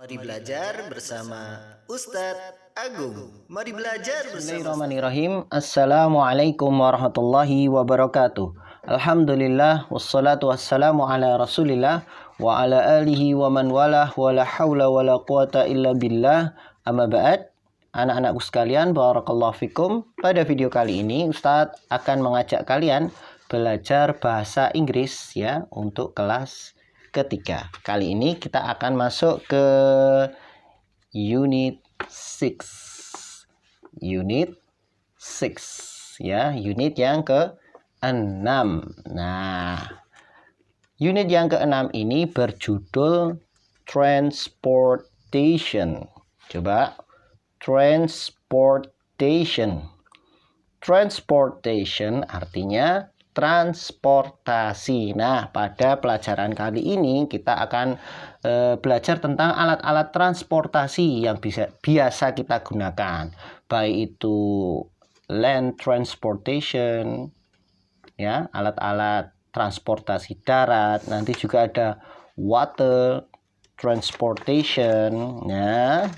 Mari belajar bersama Ustadz Agung. Mari belajar bersama. Bismillahirrahmanirrahim. Assalamualaikum warahmatullahi wabarakatuh. Alhamdulillah wassalatu wassalamu ala Rasulillah wa ala alihi wa man walah wa la haula wa la quwata illa billah. Amma ba'd. Anak-anakku sekalian, barakallahu fikum. Pada video kali ini Ustadz akan mengajak kalian belajar bahasa Inggris ya untuk kelas ketiga. Kali ini kita akan masuk ke unit 6. Unit 6 ya, unit yang ke-6. Nah, unit yang ke-6 ini berjudul transportation. Coba transportation. Transportation artinya transportasi. Nah, pada pelajaran kali ini kita akan belajar tentang alat-alat transportasi yang biasa kita gunakan, baik itu land transportation, ya, alat-alat transportasi darat. Nanti juga ada water transportation, ya,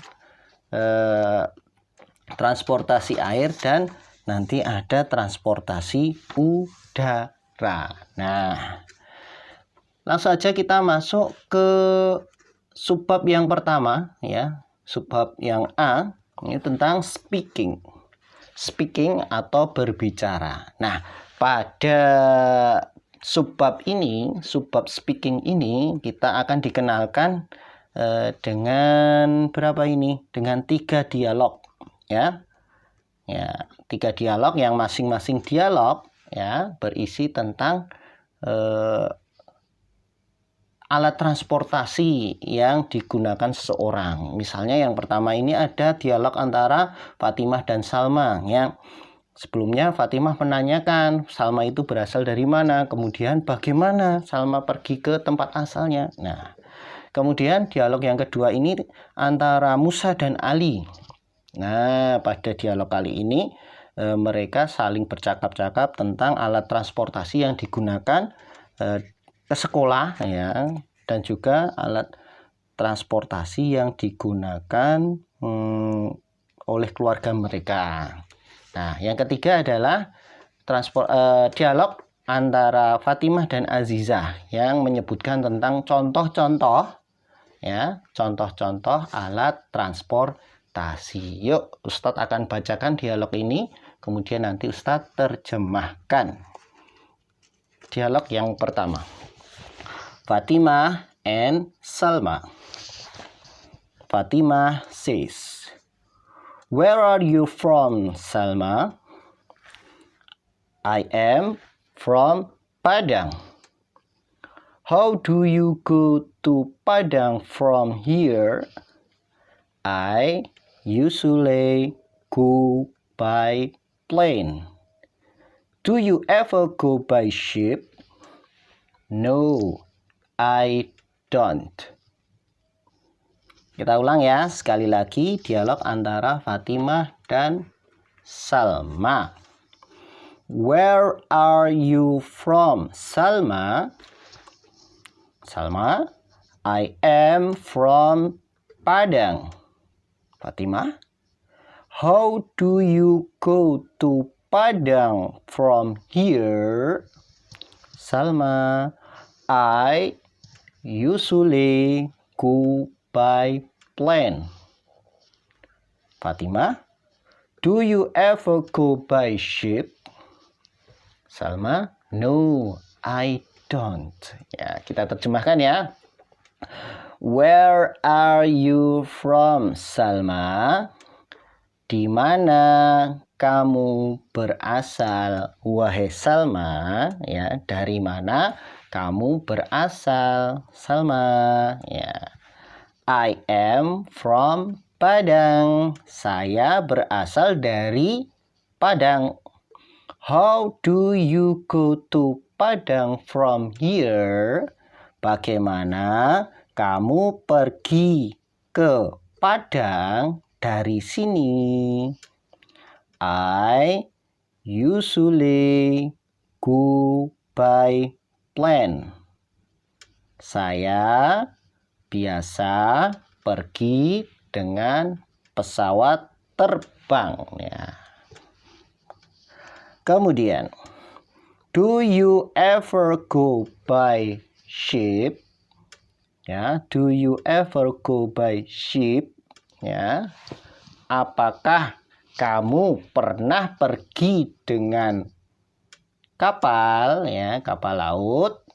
transportasi air, dan nanti ada transportasi udara. Nah, langsung saja kita masuk ke subbab yang pertama ya. Subbab yang A ini tentang speaking. Speaking atau berbicara. Nah, pada subbab ini, subbab speaking ini kita akan dikenalkan dengan berapa ini? Dengan 3 dialog ya. Ya, 3 dialog yang masing-masing dialog ya berisi tentang alat transportasi yang digunakan seseorang. Misalnya yang pertama ini ada dialog antara Fatimah dan Salma ya. Sebelumnya Fatimah menanyakan Salma itu berasal dari mana, kemudian bagaimana Salma pergi ke tempat asalnya. Nah, kemudian dialog yang kedua ini antara Musa dan Ali. Nah, pada dialog kali ini mereka saling bercakap-cakap tentang alat transportasi yang digunakan ke sekolah ya, dan juga alat transportasi yang digunakan oleh keluarga mereka. Nah, yang ketiga adalah dialog antara Fatimah dan Azizah yang menyebutkan tentang contoh-contoh ya, contoh-contoh alat transportasi. Yuk, Ustadz akan bacakan dialog ini, kemudian nanti Ustadz terjemahkan. Dialog yang pertama, Fatimah and Salma. Fatimah says, "Where are you from, Salma?" "I am from Padang." "How do you go to Padang from here?" "I usually go by plane." "Do you ever go by ship?" "No, I don't." Kita ulang ya, sekali lagi dialog antara Fatimah dan Salma. "Where are you from, Salma?" Salma, "I am from Padang." Fatimah, "How do you go to Padang from here?" Salma, "I usually go by plane." Fatimah, "Do you ever go by ship?" Salma, "No, I don't." Ya, kita terjemahkan ya. Where are you from, Salma? Di mana kamu berasal, wahai Salma? Ya, dari mana kamu berasal, Salma? Ya. I am from Padang. Saya berasal dari Padang. How do you go to Padang from here? Bagaimana kamu pergi ke Padang dari sini? I usually go by plane. Saya biasa pergi dengan pesawat terbang ya. Kemudian, do you ever go by ship? Ya, do you ever go by ship? Ya. Apakah kamu pernah pergi dengan kapal ya, kapal laut?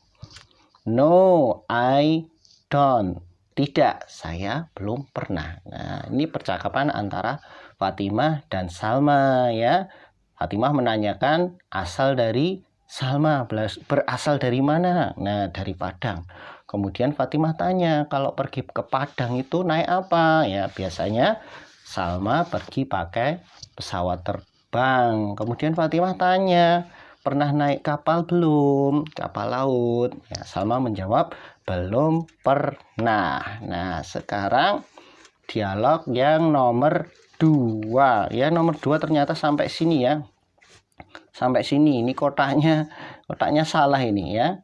No, I don't. Tidak, saya belum pernah. Nah, ini percakapan antara Fatimah dan Salma ya. Fatimah menanyakan asal dari Salma, berasal dari mana? Nah, dari Padang. Kemudian Fatimah tanya, kalau pergi ke Padang itu naik apa? Ya, biasanya Salma pergi pakai pesawat terbang. Kemudian Fatimah tanya, pernah naik kapal belum? Kapal laut. Ya, Salma menjawab, belum pernah. Nah, sekarang dialog yang nomor 2. Ya, nomor 2 ternyata sampai sini ya. Sampai sini. Ini kotaknya salah ini ya.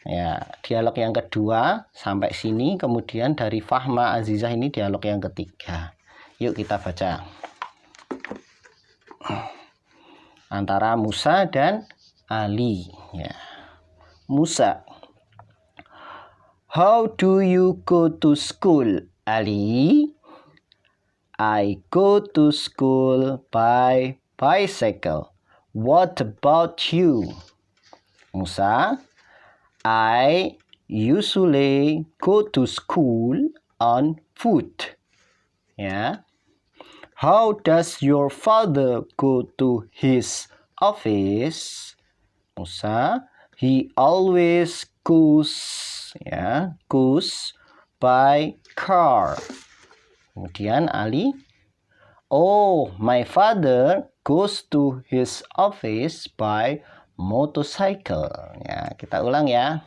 Ya, dialog yang kedua sampai sini. Kemudian dari Fahma Azizah ini dialog yang ketiga. Yuk kita baca. Antara Musa dan Ali ya. Musa, how do you go to school, Ali? I go to school by bicycle. What about you? Musa, I usually go to school on foot. Ya. How does your father go to his office? Musa, he always goes by car. Kemudian Ali, oh, my father goes to his office by motorcycle. Ya, kita ulang ya.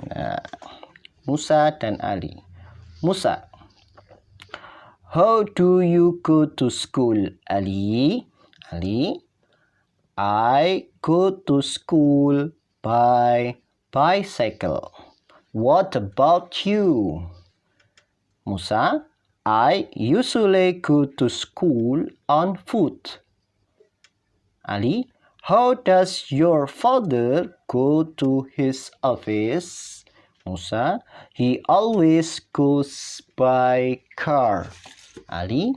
Nah, Musa dan Ali. Musa, how do you go to school, Ali? Ali, I go to school by bicycle. What about you? Musa, I usually go to school on foot. Ali, how does your father go to his office? Musa, he always goes by car. Ali,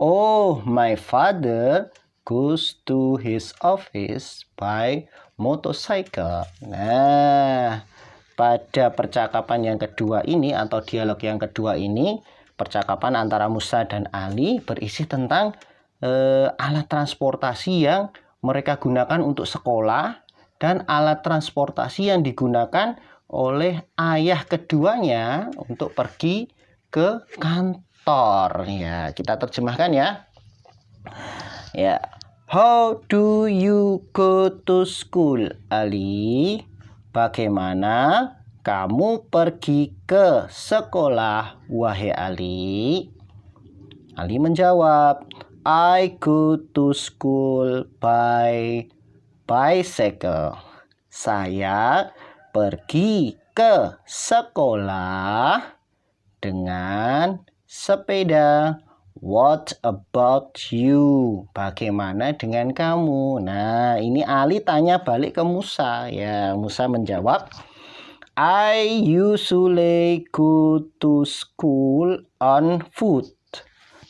oh, my father goes to his office by motorcycle. Nah, pada percakapan yang kedua ini atau dialog yang kedua ini, percakapan antara Musa dan Ali berisi tentang alat transportasi yang mereka gunakan untuk sekolah dan alat transportasi yang digunakan oleh ayah keduanya untuk pergi ke kantor. Ya, kita terjemahkan ya. Ya. How do you go to school, Ali? Bagaimana kamu pergi ke sekolah, wahai Ali? Ali menjawab, I go to school by bicycle. Saya pergi ke sekolah dengan sepeda. What about you? Bagaimana dengan kamu? Nah, ini Ali tanya balik ke Musa. Ya, Musa menjawab, I usually go to school on foot.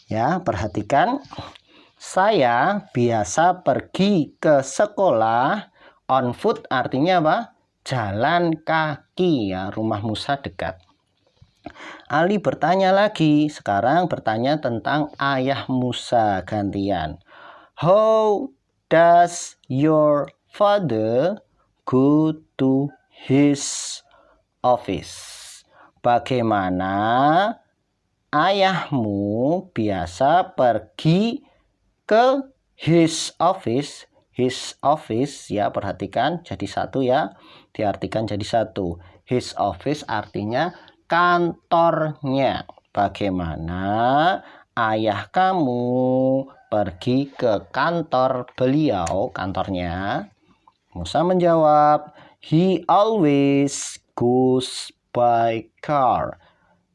Ya, perhatikan. Saya biasa pergi ke sekolah on foot artinya apa? Jalan kaki ya, rumah Musa dekat. Ali bertanya lagi, sekarang bertanya tentang ayah Musa gantian. How does your father go to his office? Bagaimana ayahmu biasa pergi ke his office? His office ya, perhatikan jadi satu ya, diartikan jadi satu. His office artinya kantornya. Bagaimana ayah kamu pergi ke kantor beliau, kantornya? Musa menjawab, he always goes by car.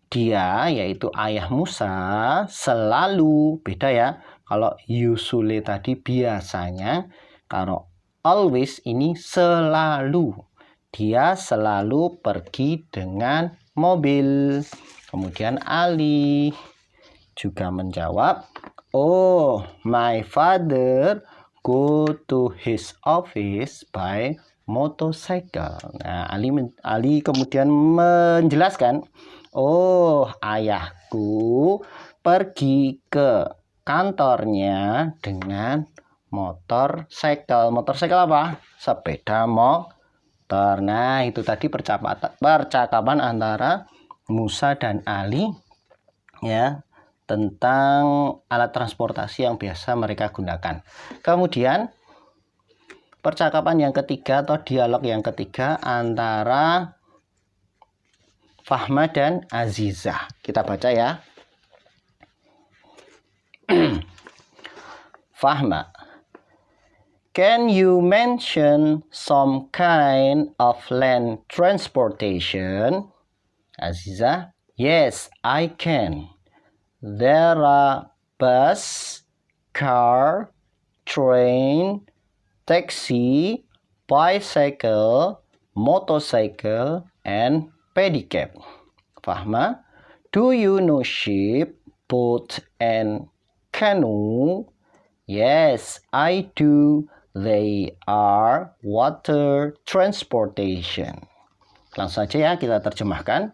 dia, yaitu ayah Musa, selalu, beda ya. Kalau usually tadi biasanya, kalau always ini selalu. Dia selalu pergi dengan mobil. Kemudian Ali juga menjawab, oh, my father go to his office by motorcycle. Nah, Ali kemudian menjelaskan, oh, ayahku pergi ke kantornya dengan motorcycle. Motorcycle apa? Sepeda motor. Nah, itu tadi percakapan antara Musa dan Ali ya, tentang alat transportasi yang biasa mereka gunakan. Kemudian percakapan yang ketiga atau dialog yang ketiga antara Fahma dan Azizah. Kita baca ya. Fahma, can you mention some kind of land transportation? Azizah, yes, I can. There are bus, car, train, taxi, bicycle, motorcycle, and pedicab. Fahma, do you know ship, boat, and canoe? Yes, I do. They are water transportation. Langsung saja ya kita terjemahkan.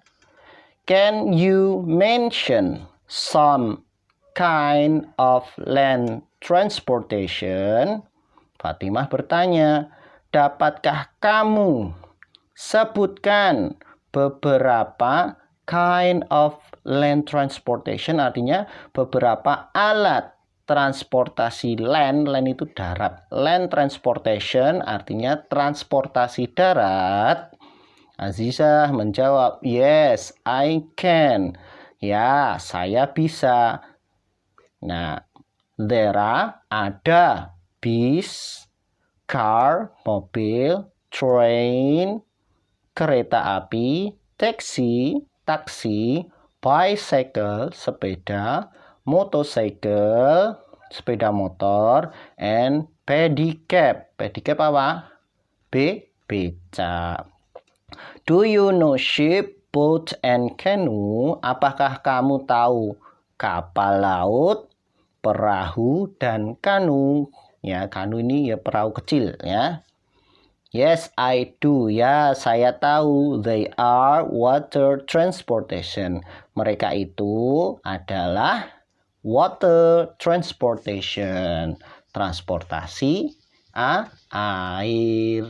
Can you mention some kind of land transportation? Fatimah bertanya, dapatkah kamu sebutkan beberapa kind of land transportation, artinya beberapa alat transportasi land. Land itu darat. Land transportation artinya transportasi darat. Azizah menjawab, yes, I can. Ya, saya bisa. Nah, there are, ada, bis, car, mobil, train, kereta api, taxi, taksi, bicycle, sepeda, motorcycle, sepeda motor, and pedicab. Pedicab apa? Beca. Do you know ship, boat, and canoe? Apakah kamu tahu kapal laut, perahu, dan kanu? Ya, kanu ini ya perahu kecil ya. Yes, I do. Ya, saya tahu. They are water transportation. Mereka itu adalah water transportation. Transportasi air.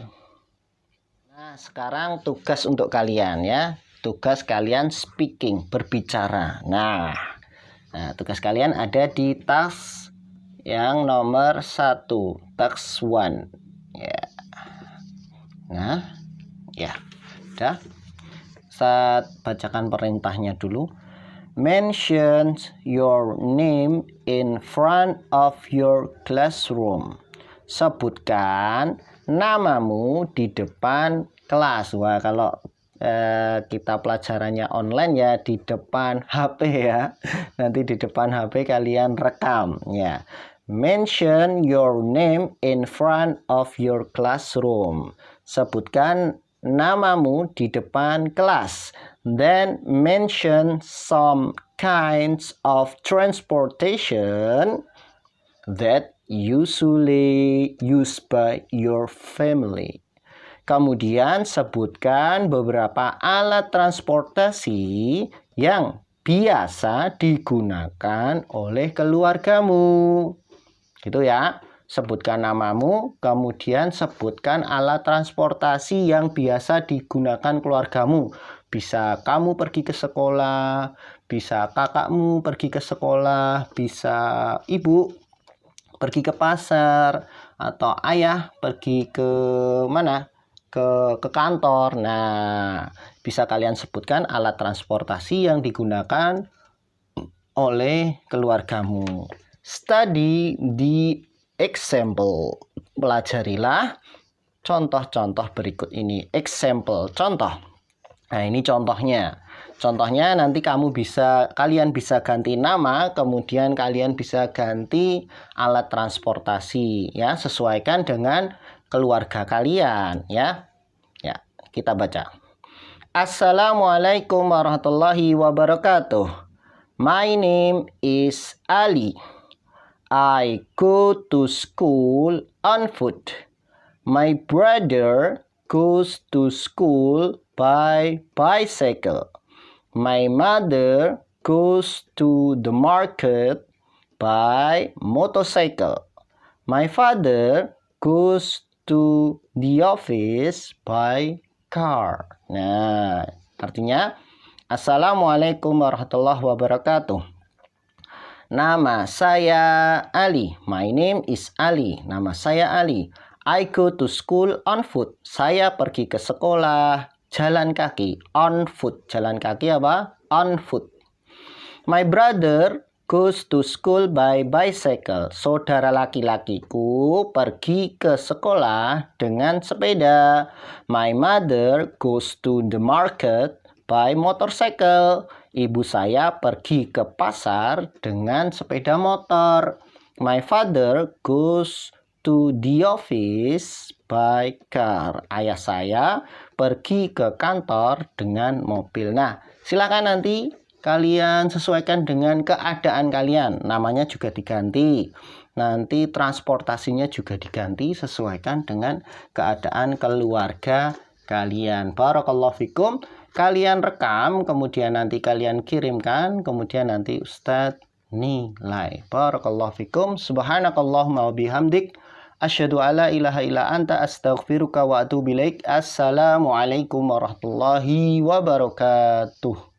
Nah, sekarang tugas untuk kalian ya. Tugas kalian speaking, berbicara. Nah, tugas kalian ada di task yang nomor 1, task 1. Ya. Nah, ya, udah. Saya bacakan perintahnya dulu. Mention your name in front of your classroom. Sebutkan namamu di depan kelas. Wah, kalau kita pelajarannya online ya di depan HP ya. Nanti di depan HP kalian rekam ya. Mention your name in front of your classroom. Sebutkan namamu di depan kelas. Then mention some kinds of transportation that usually used by your family. Kemudian sebutkan beberapa alat transportasi yang biasa digunakan oleh keluargamu. Gitu ya. Sebutkan namamu, kemudian sebutkan alat transportasi yang biasa digunakan keluargamu. Bisa kamu pergi ke sekolah, bisa kakakmu pergi ke sekolah, bisa ibu pergi ke pasar, atau ayah pergi ke mana? Ke kantor. Nah, bisa kalian sebutkan alat transportasi yang digunakan oleh keluargamu. Study the example. Pelajarilah contoh-contoh berikut ini. Example, contoh. Nah, ini contohnya. Contohnya nanti kalian bisa ganti nama, kemudian kalian bisa ganti alat transportasi ya, sesuaikan dengan keluarga kalian ya. Ya, kita baca. Assalamualaikum warahmatullahi wabarakatuh. My name is Ali. I go to school on foot. My brother goes to school by bicycle. My mother goes to the market by motorcycle. My father goes to the office by car. Nah, artinya Assalamualaikum warahmatullahi wabarakatuh. Nama saya Ali. My name is Ali. Nama saya Ali. I go to school on foot. Saya pergi ke sekolah jalan kaki. On foot. Jalan kaki apa? On foot. My brother goes to school by bicycle. Saudara laki-lakiku pergi ke sekolah dengan sepeda. My mother goes to the market by motorcycle. Ibu saya pergi ke pasar dengan sepeda motor. My father goes to the office by car. Ayah saya pergi ke kantor dengan mobil. Nah, silakan nanti kalian sesuaikan dengan keadaan kalian. Namanya juga diganti. Nanti transportasinya juga diganti sesuaikan dengan keadaan keluarga kalian. Barakallahu fikum. Kalian rekam, kemudian nanti kalian kirimkan, kemudian nanti Ustadz nilai. Barakallahu fikum. Subhanakallahumma wa bihamdik. Asyhadu alla ilaha illa anta astaghfiruka wa atubu ilaik. Assalamualaikum warahmatullahi wabarakatuh.